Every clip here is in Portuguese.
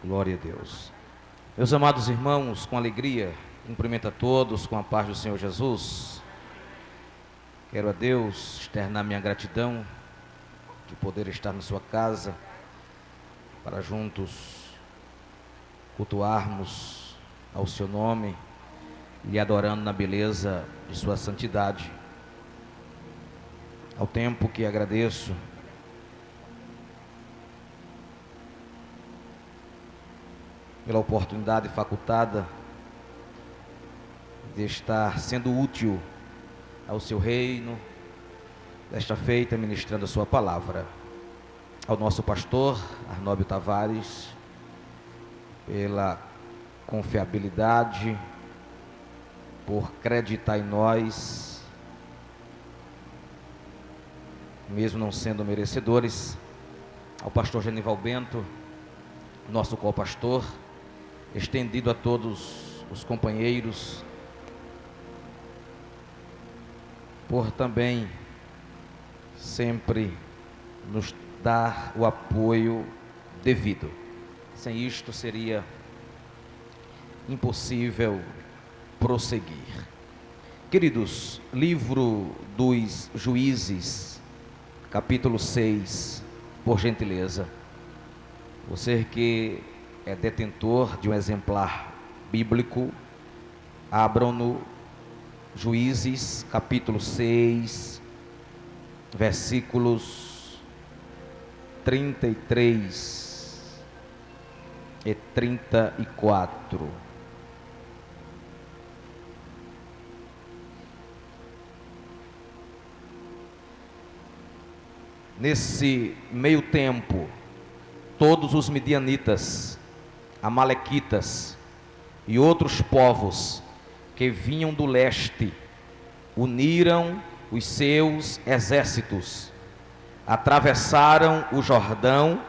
Glória a Deus. Meus amados irmãos, com alegria, cumprimento a todos com a paz do Senhor Jesus. Quero a Deus externar minha gratidão de poder estar na sua casa para juntos cultuarmos ao seu nome e adorando na beleza de sua santidade. Ao tempo que agradeço pela oportunidade facultada de estar sendo útil ao seu reino, desta feita ministrando a sua palavra. Ao nosso pastor Arnóbio Tavares, pela confiabilidade, por acreditar em nós, mesmo não sendo merecedores. Ao pastor Genival Bento, nosso co-pastor, estendido a todos os companheiros, por também sempre nos dar o apoio devido. Sem isto seria impossível prosseguir. Queridos, livro dos Juízes, capítulo 6, por gentileza. Você que é detentor de um exemplar bíblico, abram no Juízes, capítulo 6, versículos 33 e 34. Nesse meio tempo, todos os midianitas, amalequitas e outros povos que vinham do leste uniram os seus exércitos, atravessaram o Jordão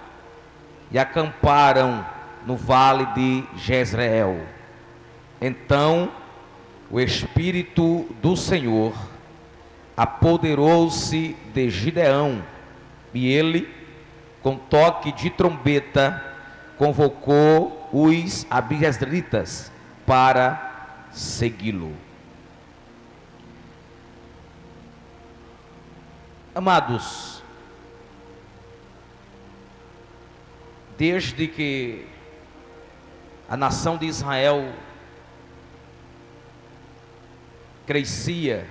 e acamparam no vale de Jezreel. Então o Espírito do Senhor apoderou-se de Gideão, e ele, com toque de trombeta, convocou os abiezritas para segui-lo. Amados, desde que a nação de Israel crescia,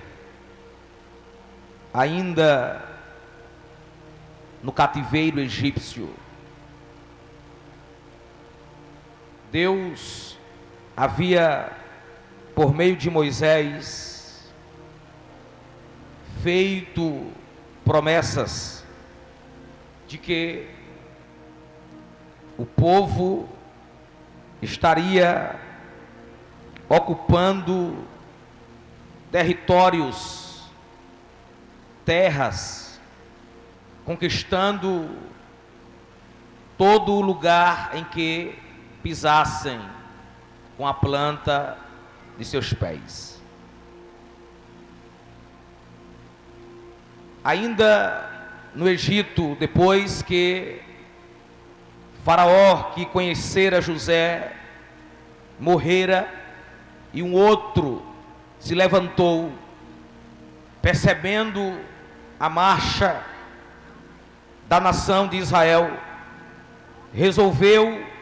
ainda no cativeiro egípcio, Deus havia, por meio de Moisés, feito promessas de que o povo estaria ocupando territórios, terras, conquistando todo o lugar em que pisassem com a planta de seus pés. Ainda no Egito, depois que Faraó, que conhecera José, morrera, e um outro se levantou, percebendo a marcha da nação de Israel, resolveu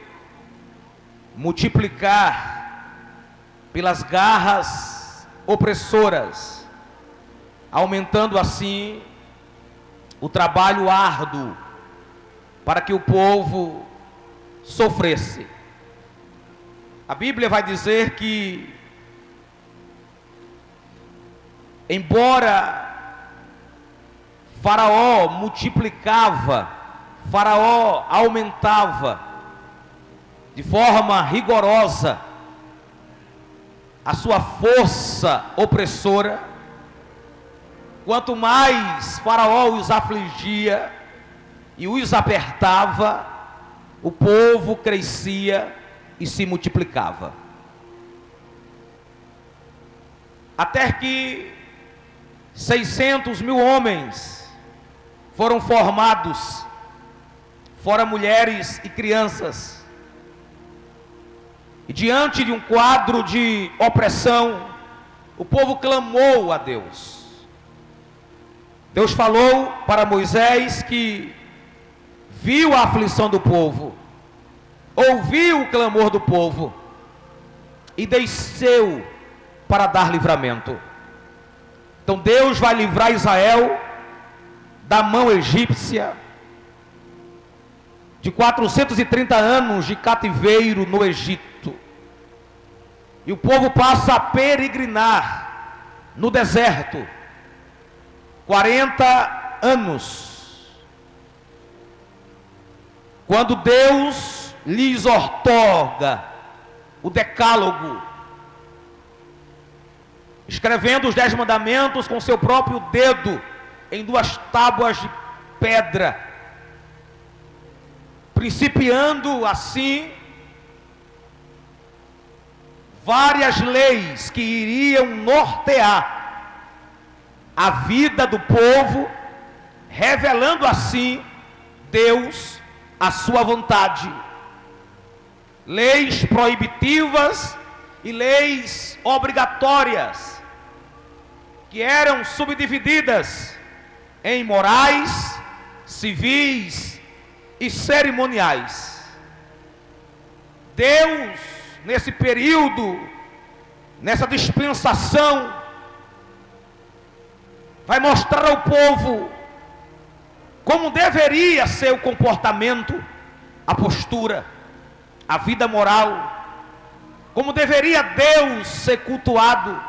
multiplicar pelas garras opressoras, aumentando assim o trabalho árduo para que o povo sofresse. A Bíblia vai dizer que, embora Faraó multiplicava, Faraó aumentava de forma rigorosa a sua força opressora, quanto mais Faraó os afligia e os apertava, o povo crescia e se multiplicava. Até que 600.000 homens foram formados, fora mulheres e crianças, E diante de um quadro de opressão, o povo clamou a Deus. Deus falou para Moisés que viu a aflição do povo, ouviu o clamor do povo e desceu para dar livramento. Então Deus vai livrar Israel da mão egípcia, de 430 anos de cativeiro no Egito. E o povo passa a peregrinar no deserto 40 anos. Quando Deus lhes outorga o decálogo, escrevendo os 10 mandamentos com seu próprio dedo em 2 tábuas de pedra, principiando assim várias leis que iriam nortear a vida do povo, revelando assim Deus a sua vontade. Leis proibitivas e leis obrigatórias, que eram subdivididas em morais, civis e cerimoniais. Deus, nesse período, nessa dispensação, vai mostrar ao povo como deveria ser o comportamento, a postura, a vida moral, como deveria Deus ser cultuado,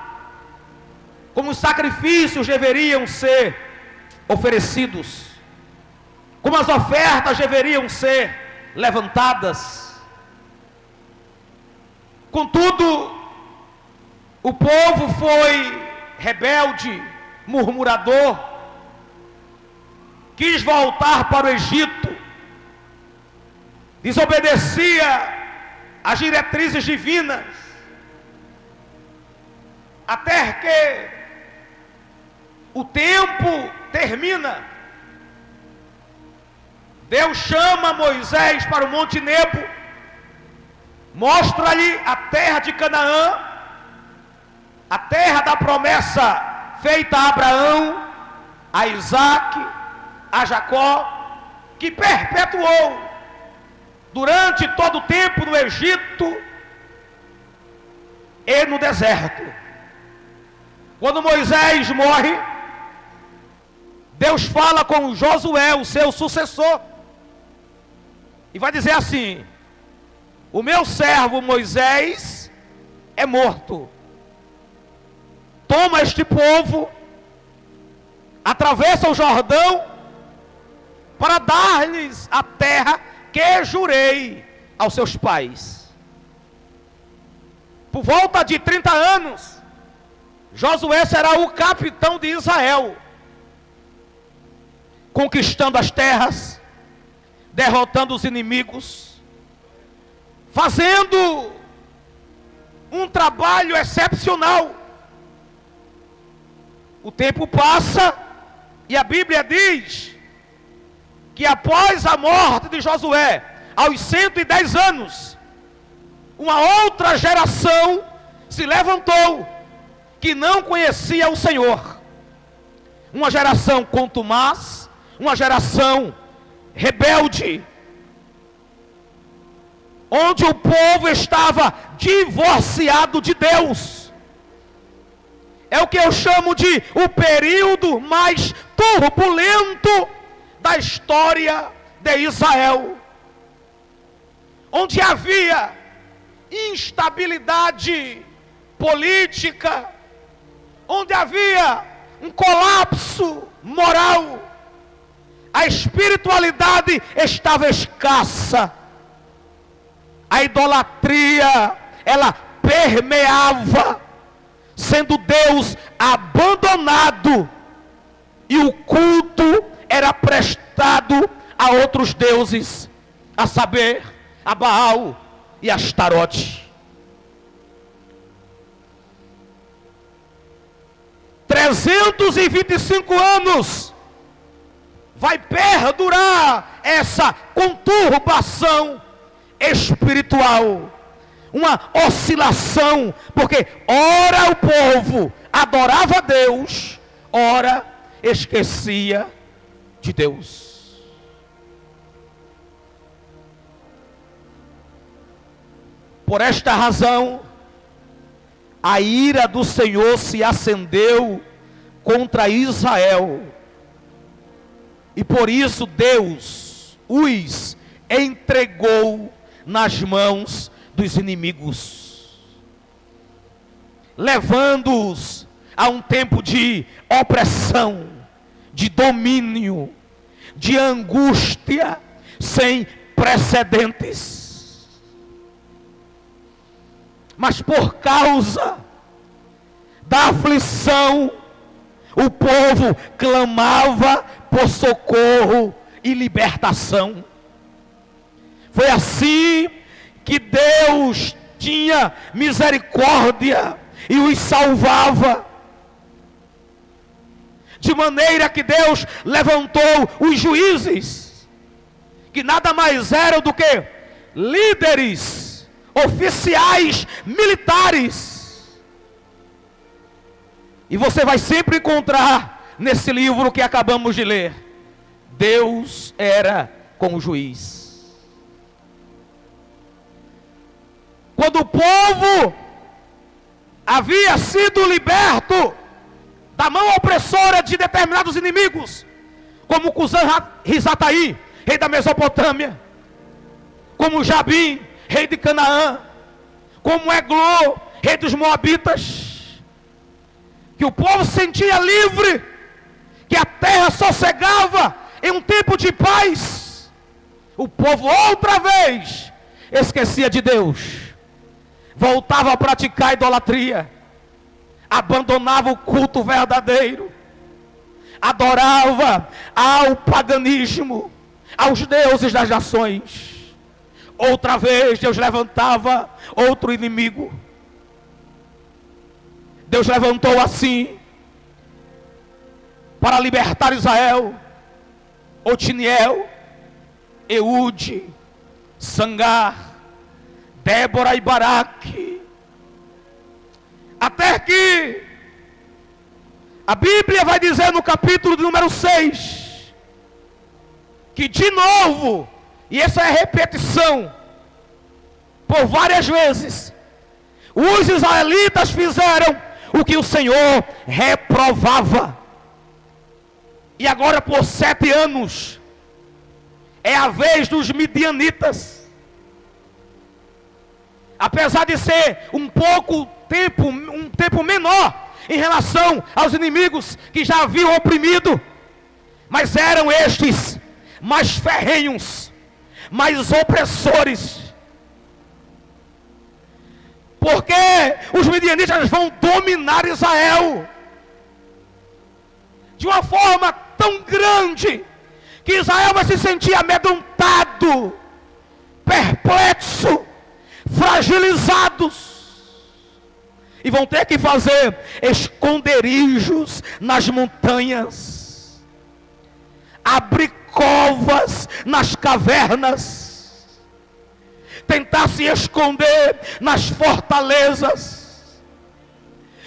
como os sacrifícios deveriam ser oferecidos, como as ofertas deveriam ser levantadas. Contudo, o povo foi rebelde, murmurador, quis voltar para o Egito, desobedecia às diretrizes divinas, até que o tempo termina. Deus chama Moisés para o Monte Nebo, mostra-lhe a terra de Canaã, a terra da promessa feita a Abraão, a Isaque, a Jacó, que perpetuou durante todo o tempo no Egito e no deserto. Quando Moisés morre, Deus fala com Josué, o seu sucessor, e vai dizer assim: o meu servo Moisés é morto. Toma este povo, atravessa o Jordão, para dar-lhes a terra que jurei aos seus pais. Por volta de 30 anos, Josué será o capitão de Israel, conquistando as terras, derrotando os inimigos, fazendo um trabalho excepcional. O tempo passa e a Bíblia diz que após a morte de Josué, aos 110 anos, uma outra geração se levantou que não conhecia o Senhor. Uma geração contumaz, uma geração rebelde, onde o povo estava divorciado de Deus. É o que eu chamo de o período mais turbulento da história de Israel, onde havia instabilidade política, onde havia um colapso moral, a espiritualidade estava escassa, a idolatria, ela permeava, sendo Deus abandonado, e o culto era prestado a outros deuses, a saber, a Baal e a Astarote. 325 anos vai perdurar essa conturbação espiritual, uma oscilação, porque ora o povo adorava a Deus, ora esquecia de Deus. Por esta razão, a ira do Senhor se acendeu contra Israel, e por isso Deus os entregou nas mãos dos inimigos, levando-os a um tempo de opressão, de domínio, de angústia sem precedentes. Mas por causa da aflição, o povo clamava por socorro e libertação. Foi assim que Deus tinha misericórdia e os salvava. De maneira que Deus levantou os juízes, que nada mais eram do que líderes, oficiais militares. E você vai sempre encontrar nesse livro que acabamos de ler, Deus era com o juiz. Quando o povo havia sido liberto da mão opressora de determinados inimigos, como Cusã-Risataí, rei da Mesopotâmia, como Jabim, rei de Canaã, como Eglô, rei dos Moabitas, que o povo se sentia livre, que a terra sossegava em um tempo de paz, o povo outra vez esquecia de Deus, voltava a praticar idolatria, abandonava o culto verdadeiro, adorava ao paganismo, aos deuses das nações. Outra vez Deus levantava outro inimigo. Deus levantou assim, para libertar Israel, Otiniel, Eude, Sangar, Débora e Baraque, até que a Bíblia vai dizer no capítulo de número 6, que de novo, e essa é a repetição, por várias vezes, os israelitas fizeram o que o Senhor reprovava. E agora por 7 anos, é a vez dos midianitas. Apesar de ser um tempo menor em relação aos inimigos que já haviam oprimido, mas eram estes mais ferrenhos, mais opressores, porque os midianitas vão dominar Israel de uma forma tão grande, que Israel vai se sentir amedrontado, perplexo, fragilizados, e vão ter que fazer esconderijos nas montanhas, abrir covas nas cavernas, tentar se esconder nas fortalezas.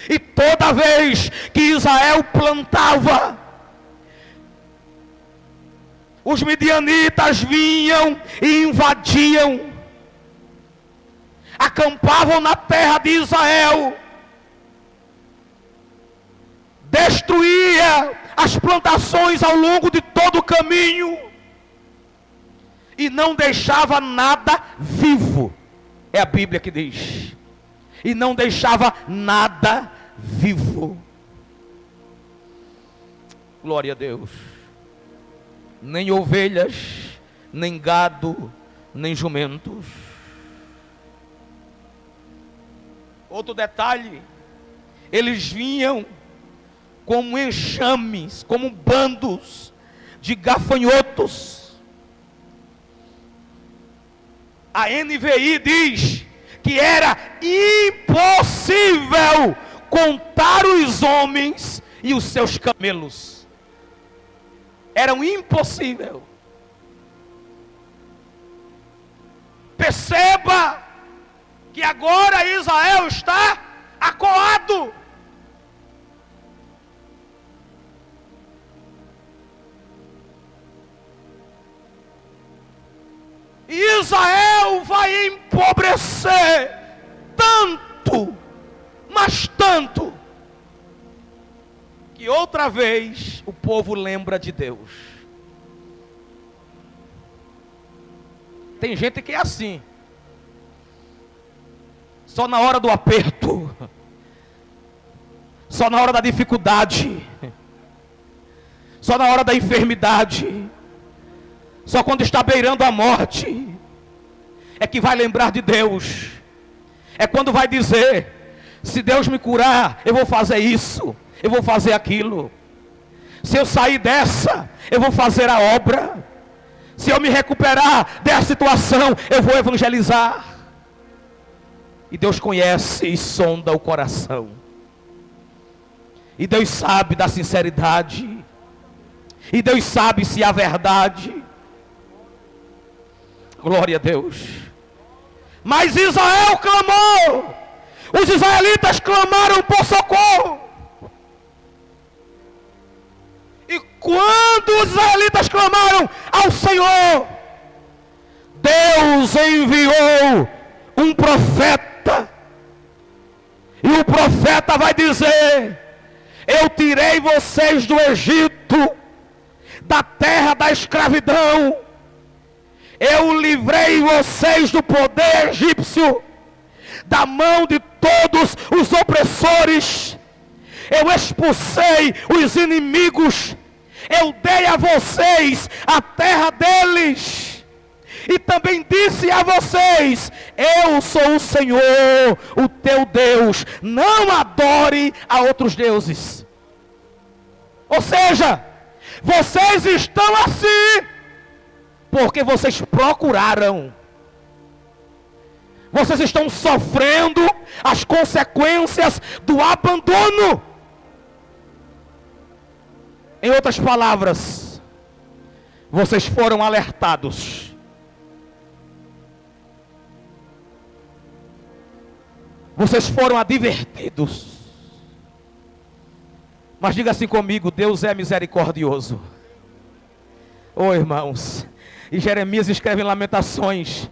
E toda vez que Israel plantava, os midianitas vinham e invadiam, acampavam na terra de Israel, destruía as plantações ao longo de todo o caminho, e não deixava nada vivo. É a Bíblia que diz, e não deixava nada vivo. Glória a Deus. Nem ovelhas, nem gado, nem jumentos. Outro detalhe, eles vinham como enxames, como bandos de gafanhotos. A NVI diz que era impossível contar os homens e os seus camelos. Eram impossível. Perceba que agora Israel está acuado. E Israel vai empobrecer tanto, mas tanto, que outra vez o povo lembra de Deus. Tem gente que é assim, só na hora do aperto, só na hora da dificuldade, só na hora da enfermidade, só quando está beirando a morte, é que vai lembrar de Deus. É quando vai dizer: se Deus me curar, eu vou fazer isso, eu vou fazer aquilo. Se eu sair dessa, eu vou fazer a obra. Se eu me recuperar dessa situação, eu vou evangelizar. E Deus conhece e sonda o coração. E Deus sabe da sinceridade. E Deus sabe se há verdade. Glória a Deus. Mas Israel clamou. Os israelitas clamaram por socorro. E quando os israelitas clamaram ao Senhor, Deus enviou um profeta. E o profeta vai dizer: eu tirei vocês do Egito, da terra da escravidão. Eu livrei vocês do poder egípcio, da mão de todos os opressores. Eu expulsei os inimigos. Eu dei a vocês a terra deles. E também disse a vocês: eu sou o Senhor, o teu Deus. Não adore a outros deuses. Ou seja, vocês estão assim porque vocês procuraram. Vocês estão sofrendo as consequências do abandono. Em outras palavras, vocês foram alertados. Vocês foram advertidos. Mas diga assim comigo: Deus é misericordioso. Oh, irmãos, e Jeremias escreve em Lamentações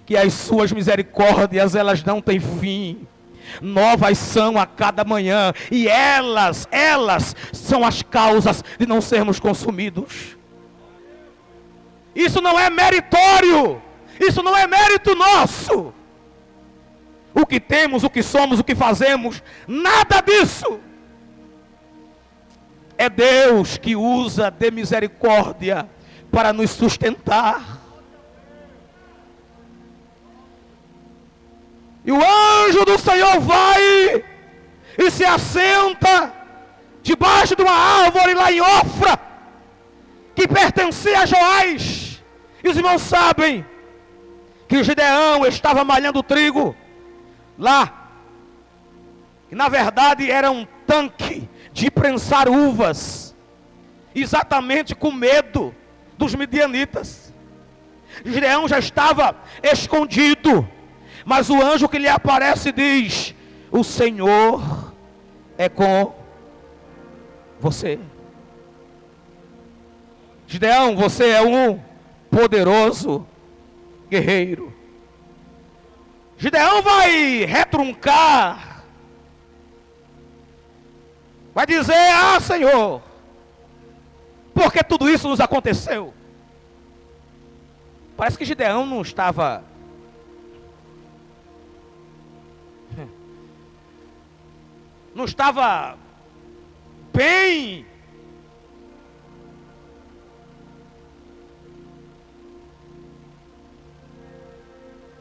que as suas misericórdias, elas não têm fim. Novas são a cada manhã. E elas são as causas de não sermos consumidos. Isso não é meritório. Isso não é mérito nosso. O que temos, o que somos, o que fazemos, nada disso. É Deus que usa de misericórdia para nos sustentar. E o anjo do Senhor vai e se assenta debaixo de uma árvore lá em Ofra, que pertencia a Joás. E os irmãos sabem que o Gideão estava malhando trigo lá, que na verdade era um tanque de prensar uvas, exatamente com medo dos midianitas. Gideão já estava escondido, mas o anjo que lhe aparece diz: o Senhor é com você. Gideão, você é um poderoso guerreiro. Gideão vai retruncar, vai dizer: ah, Senhor, por que tudo isso nos aconteceu? Parece que Gideão não estava bem.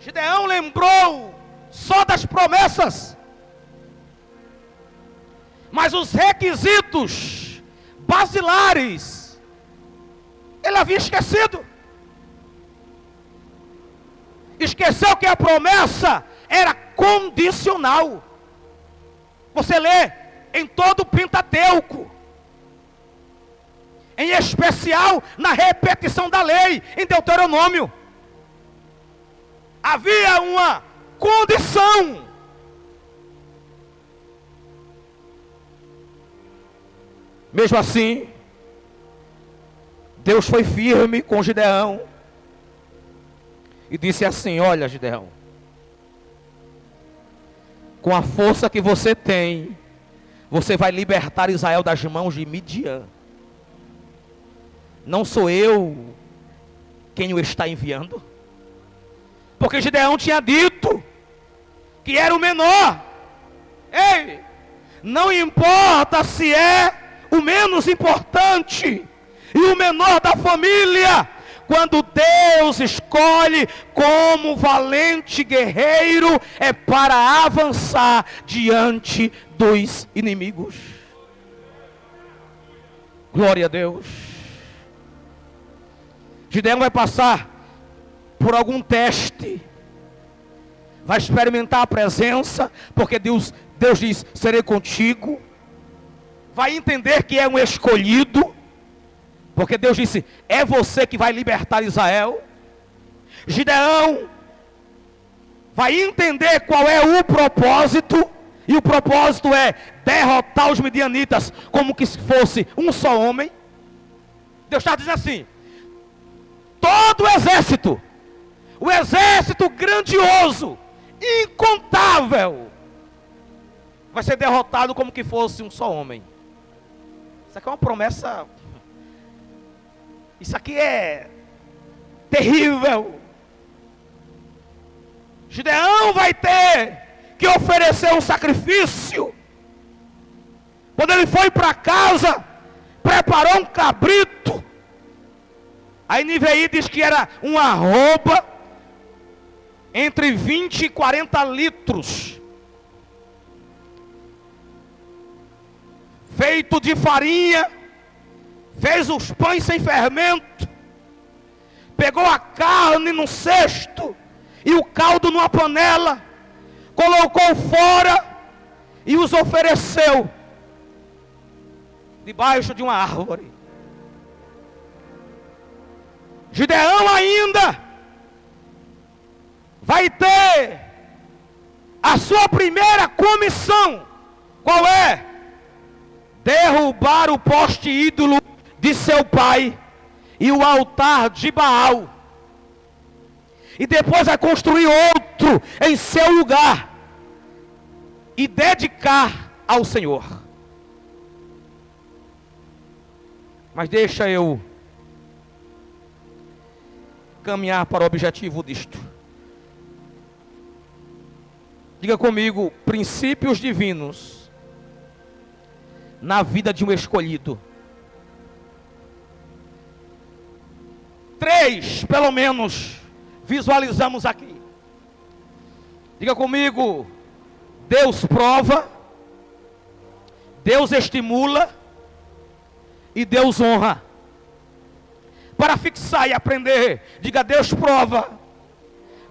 Gideão lembrou só das promessas, mas os requisitos basilares ele havia esquecido. Esqueceu que a promessa era condicional. Você lê em todo o Pentateuco, em especial na repetição da lei, em Deuteronômio. Havia uma condição. Mesmo assim, Deus foi firme com Gideão e disse assim: olha, Gideão, com a força que você tem, você vai libertar Israel das mãos de Midian. Não sou eu quem o está enviando? Porque Gideão tinha dito que era o menor. Ei, não importa se é o menos importante e o menor da família, quando Deus escolhe como valente guerreiro, é para avançar diante dos inimigos. Glória a Deus. Gideão vai passar por algum teste, vai experimentar a presença, porque Deus diz: serei contigo. Vai entender que é um escolhido, porque Deus disse: é você que vai libertar Israel. Gideão vai entender qual é o propósito, e o propósito é derrotar os midianitas como que se fosse um só homem. Deus está dizendo assim: todo o exército grandioso, incontável, vai ser derrotado como que fosse um só homem. Isso aqui é uma promessa. Isso aqui é terrível. Gideão vai ter que oferecer um sacrifício. Quando ele foi para casa, preparou um cabrito. A NVI diz que era uma arroba entre 20 e 40 litros, feito de farinha. Fez os pães sem fermento, pegou a carne num cesto e o caldo numa panela, colocou fora e os ofereceu debaixo de uma árvore. Gideão ainda vai ter a sua primeira comissão. Qual é? Derrubar o poste ídolo de seu pai e o altar de Baal, e depois vai construir outro em seu lugar e dedicar ao Senhor. Mas deixa eu caminhar para o objetivo disto. Diga comigo: princípios divinos na vida de um escolhido. 3, pelo menos, visualizamos aqui. Diga comigo: Deus prova, Deus estimula e Deus honra. Para fixar e aprender, diga: Deus prova,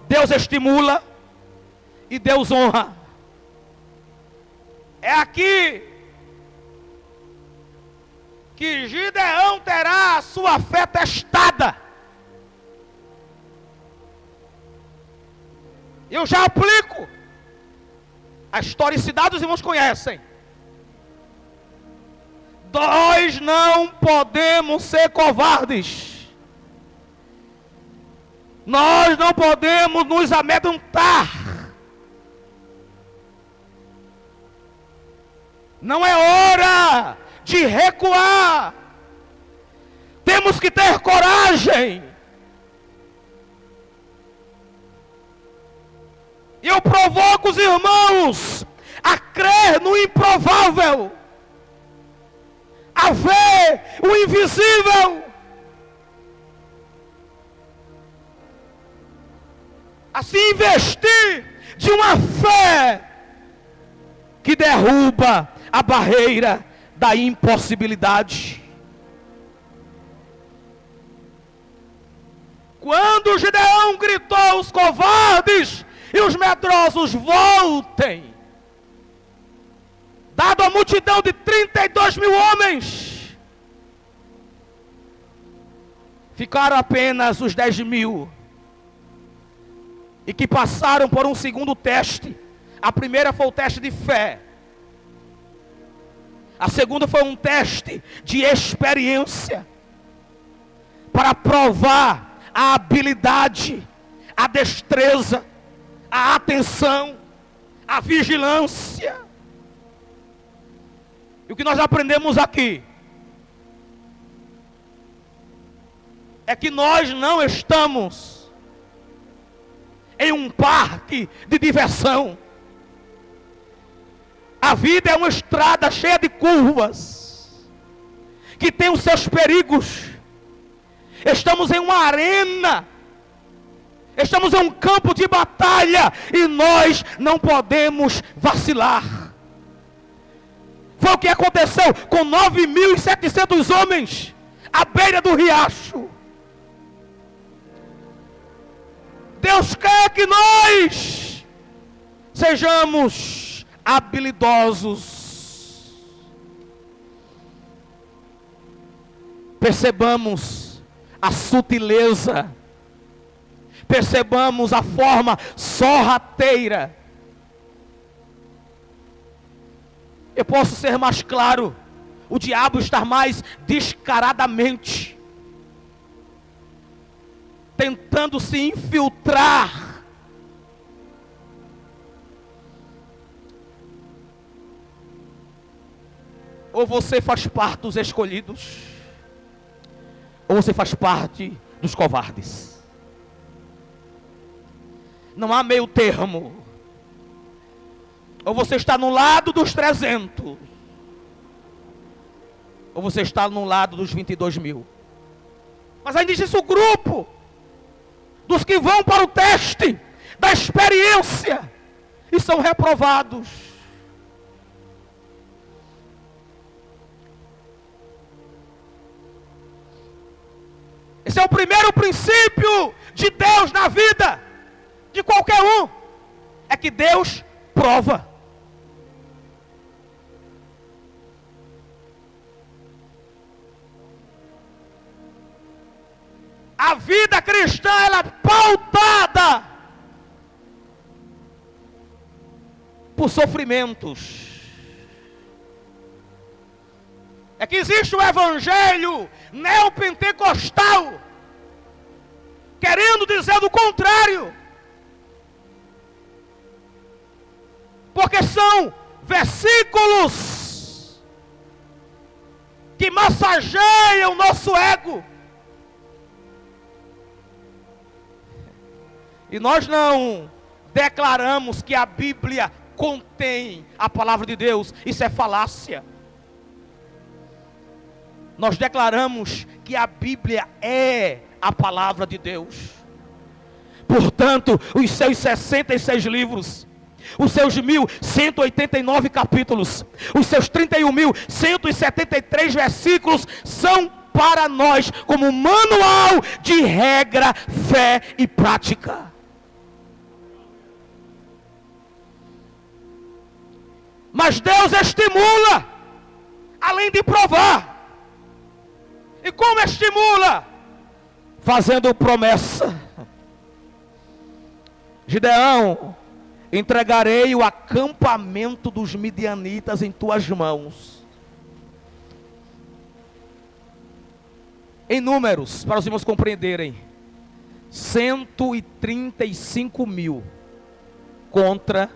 Deus estimula e Deus honra. É aqui que Gideão terá a sua fé testada. Eu já aplico a historicidade, os irmãos conhecem. Nós não podemos ser covardes. Nós não podemos nos amedrontar. Não é hora de recuar. Temos que ter coragem. E eu provoco os irmãos a crer no improvável, a ver o invisível, a se investir de uma fé que derruba a barreira da impossibilidade. Quando Gideão gritou aos covardes e os medrosos: voltem, dado a multidão de 32 mil homens, ficaram apenas os 10 mil. e que passaram por um segundo teste. A primeira foi o teste de fé. A segunda foi um teste de experiência, para provar a habilidade, a destreza, a atenção, a vigilância. E o que nós aprendemos aqui é que nós não estamos em um parque de diversão. A vida é uma estrada cheia de curvas, que tem os seus perigos. Estamos em uma arena, estamos em um campo de batalha, e nós não podemos vacilar. Foi o que aconteceu com 9.700 homens à beira do riacho. Deus quer que nós sejamos habilidosos, percebamos a sutileza, percebamos a forma sorrateira. Eu posso ser mais claro: o diabo está mais descaradamente tentando se infiltrar ou você faz parte dos escolhidos, ou você faz parte dos covardes. Não há meio termo. Ou você está no lado dos 300, ou você está no lado dos 22.000. Mas ainda existe o grupo dos que vão para o teste da experiência e são reprovados. Esse é o primeiro princípio de Deus na vida de qualquer um, é que Deus prova. A vida cristã, ela é pautada por sofrimentos. É que existe o evangelho neopentecostal querendo dizer do contrário, porque são versículos que massageiam o nosso ego. E nós não declaramos que a Bíblia contém a palavra de Deus. Isso é falácia. Nós declaramos que a Bíblia é a palavra de Deus. Portanto, os seus 66 livros, os seus 1.189 capítulos, os seus 31.173 versículos são para nós como manual de regra, fé e prática. Mas Deus estimula, além de provar. E como estimula? Fazendo promessa. Gideão, entregarei o acampamento dos midianitas em tuas mãos. Em números, para os irmãos compreenderem, 135.000 contra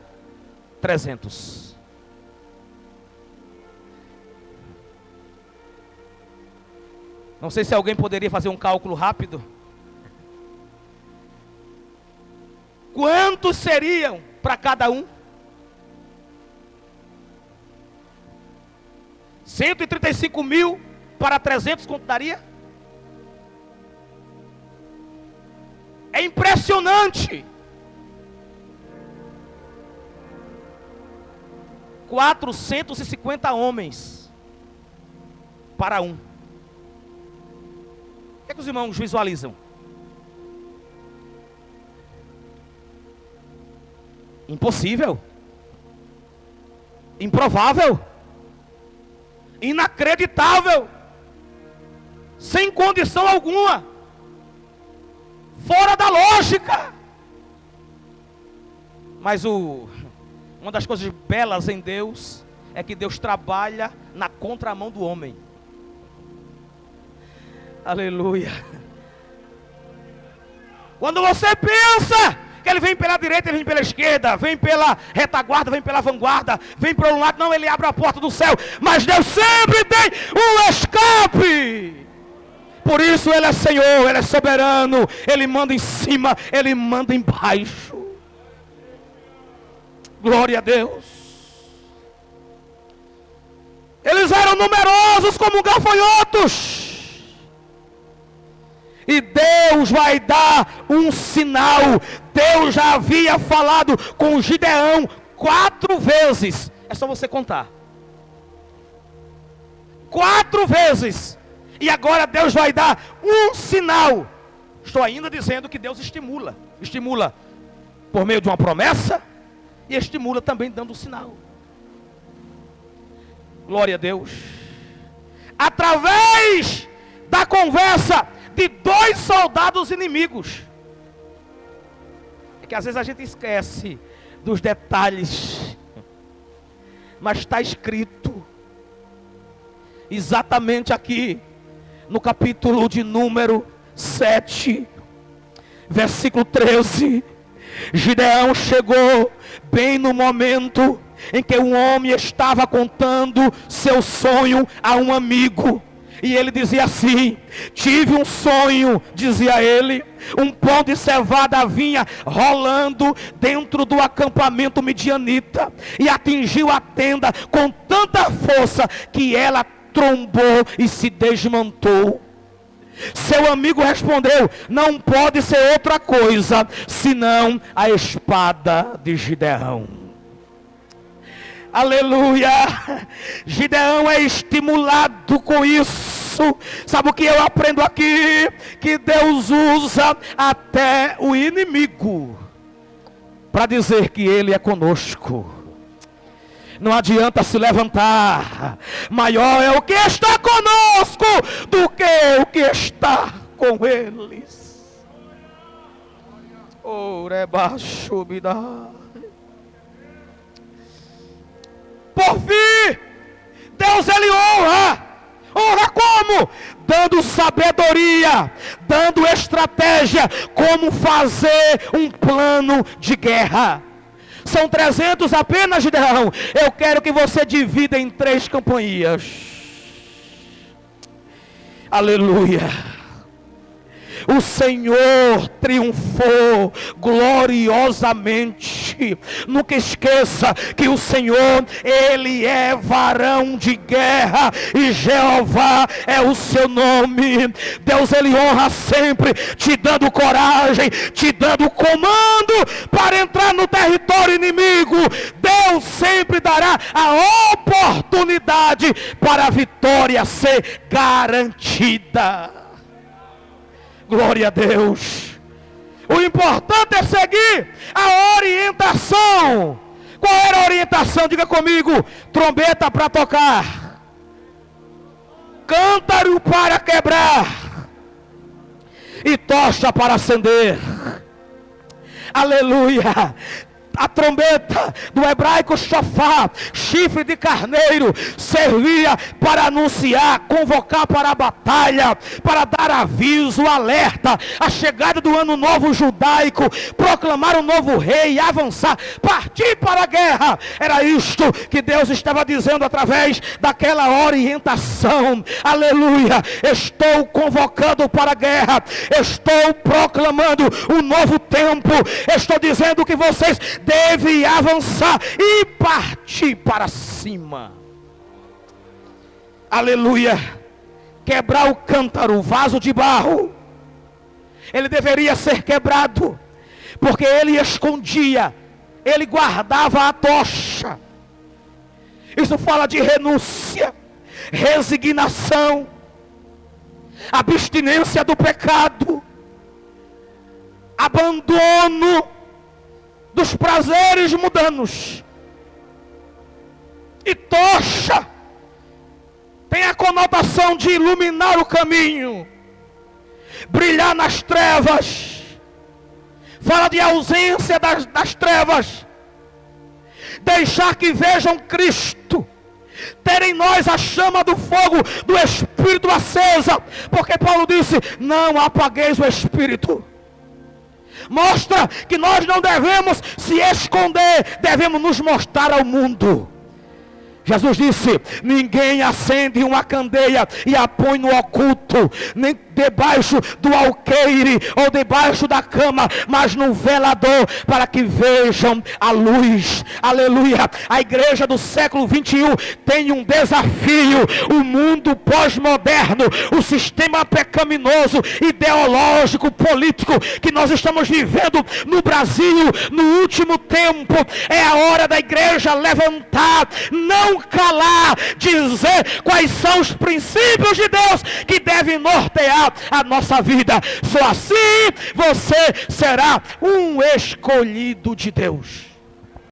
300. Não sei se alguém poderia fazer um cálculo rápido. Quantos seriam para cada um? 135.000 para 300, quanto daria? É impressionante. 450 homens para um. O que é que os irmãos visualizam? Impossível. Improvável. Inacreditável. Sem condição alguma. Fora da lógica. Mas uma das coisas belas em Deus é que Deus trabalha na contramão do homem. Aleluia. Quando você pensa que ele vem pela direita, ele vem pela esquerda, vem pela retaguarda, vem pela vanguarda, vem para um lado, não, ele abre a porta do céu. Mas Deus sempre tem um escape. Por isso ele é Senhor, ele é soberano, ele manda em cima, ele manda embaixo. Glória a Deus. Eles eram numerosos como gafanhotos. E Deus vai dar um sinal. Deus já havia falado com Gideão 4 vezes. É só você contar. 4 vezes. E agora Deus vai dar um sinal. Estou ainda dizendo que Deus estimula. Estimula por meio de uma promessa. E estimula também dando um sinal. Glória a Deus. Através da conversa de 2 soldados inimigos. É que às vezes a gente esquece dos detalhes. Mas está escrito exatamente aqui no capítulo de número 7, versículo 13. Gideão chegou bem no momento em que um homem estava contando seu sonho a um amigo. E ele dizia assim: tive um sonho, dizia ele, um pão de cevada vinha rolando dentro do acampamento midianita e atingiu a tenda com tanta força que ela trombou e se desmontou. Seu amigo respondeu: não pode ser outra coisa senão a espada de Gideão. Aleluia. Gideão é estimulado com isso. Sabe o que eu aprendo aqui? Que Deus usa até o inimigo para dizer que Ele é conosco. Não adianta se levantar. Maior é o que está conosco do que o que está com eles. Orebaixo me dá. Por fim, Deus ele honra. Honra como? Dando sabedoria, dando estratégia, como fazer um plano de guerra. São 300 apenas, Gideão. Eu quero que você divida em 3 campanhas. Aleluia. O Senhor triunfou gloriosamente. Nunca esqueça que o Senhor, Ele é varão de guerra e Jeová é o seu nome. Deus, Ele honra sempre, te dando coragem, te dando comando para entrar no território inimigo. Deus sempre dará a oportunidade para a vitória ser garantida. Glória a Deus. O importante é seguir a orientação. Qual era a orientação? Diga comigo. Trombeta para tocar, cântaro para quebrar e tocha para acender. Aleluia. A trombeta, do hebraico shofar, chifre de carneiro, servia para anunciar, convocar para a batalha, para dar aviso, alerta, a chegada do ano novo judaico, proclamar um novo rei, avançar, partir para a guerra. Era isto que Deus estava dizendo através daquela orientação. Aleluia. Estou convocando para a guerra, estou proclamando um novo tempo, estou dizendo que vocês deve avançar e partir para cima. Aleluia. Quebrar o cântaro, o vaso de barro, ele deveria ser quebrado, porque ele escondia, ele guardava a tocha. Isso fala de renúncia, resignação, abstinência do pecado, abandono dos prazeres mundanos. E tocha tem a conotação de iluminar o caminho, brilhar nas trevas. Fala de ausência das trevas, deixar que vejam Cristo, ter em nós a chama do fogo do Espírito acesa, porque Paulo disse: não apagueis o Espírito. Mostra que nós não devemos se esconder, devemos nos mostrar ao mundo. Jesus disse: ninguém acende uma candeia e a põe no oculto, nem debaixo do alqueire ou debaixo da cama, mas no velador, para que vejam a luz. Aleluia. A igreja do século 21 tem um desafio. O mundo pós-moderno, o sistema pecaminoso, ideológico, político que nós estamos vivendo no Brasil no último tempo, é a hora da igreja levantar, não calar, dizer quais são os princípios de Deus que devem nortear a nossa vida. Só assim você será um escolhido de Deus.